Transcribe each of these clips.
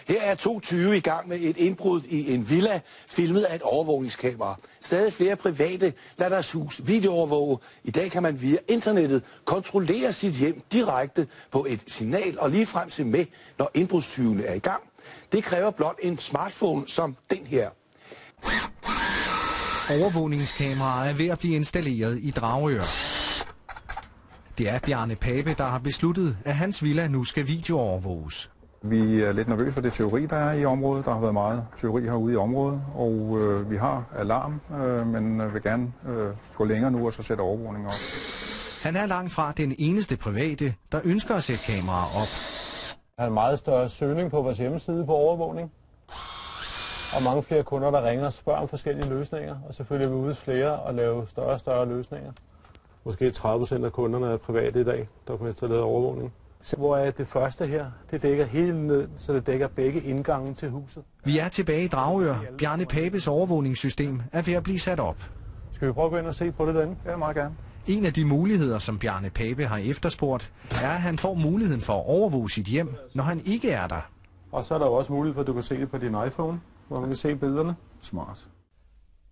Her er 2 tyve i gang med et indbrud i en villa, filmet af et overvågningskamera. Stadig flere private lader deres hus videoovervåge. I dag kan man via internettet kontrollere sit hjem direkte på et signal og ligefrem se med, når indbrudstyvene er i gang. Det kræver blot en smartphone som den her. Overvågningskameraer er ved at blive installeret i Dragør. Det er Bjarne Pape, der har besluttet, at hans villa nu skal videoovervåges. Vi er lidt nervøse for det teori, der er i området. Der har været meget teori herude i området, og vi har alarm, men vil gerne gå længere nu og så sætte overvågning op. Han er langt fra den eneste private, der ønsker at sætte kameraer op. Der er en meget større søgning på vores hjemmeside på overvågning. Og mange flere kunder, der ringer og spørger om forskellige løsninger. Og selvfølgelig er vi ude flere og lave større og større løsninger. Måske 30% af kunderne er private i dag, der får installeret overvågning. Hvor er det første her? Det dækker hele ned, så det dækker begge indgange til huset. Vi er tilbage i Dragør. Bjarne Papes overvågningssystem er ved at blive sat op. Skal vi prøve at gå ind og se på det derinde? Ja, meget gerne. En af de muligheder, som Bjarne Pape har efterspurgt, er, at han får muligheden for at overvåge sit hjem, når han ikke er der. Og så er der jo også mulighed for, at du kan se det på din iPhone, hvor man kan se billederne. Smart.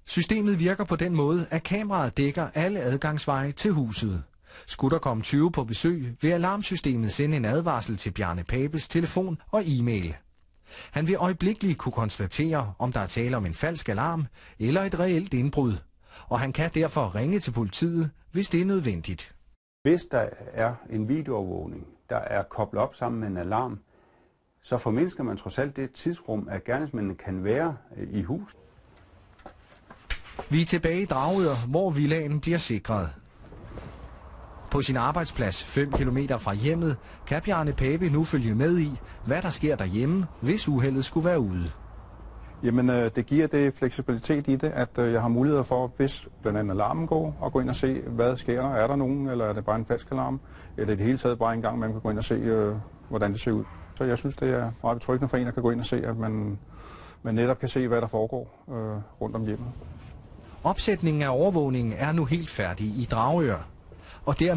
Systemet virker på den måde, at kameraet dækker alle adgangsveje til huset. Skulle der komme 20 på besøg, vil alarmsystemet sende en advarsel til Bjarne Papes telefon og e-mail. Han vil øjeblikkeligt kunne konstatere, om der er tale om en falsk alarm eller et reelt indbrud. Og han kan derfor ringe til politiet, hvis det er nødvendigt. Hvis der er en videoovervågning, der er koblet op sammen med en alarm, så formindsker man trods alt det tidsrum, at gerningsmændene kan være i hus. Vi er tilbage i Dragør, hvor villaen bliver sikret. På sin arbejdsplads 5 kilometer fra hjemmet kan Bjarne Pape nu følge med i, hvad der sker derhjemme, hvis uheldet skulle være ude. Jamen, det giver det fleksibilitet i det, at jeg har mulighed for, hvis blandt andet alarmen går, at gå ind og se, hvad sker der. Er der nogen, eller er det bare en falsk alarm? Eller i det hele taget bare en gang, man kan gå ind og se, hvordan det ser ud. Så jeg synes, det er meget betryggende for en, at kan gå ind og se, at man netop kan se, hvad der foregår rundt om hjemmet. Opsætningen af overvågningen er nu helt færdig i Dragør, og dermed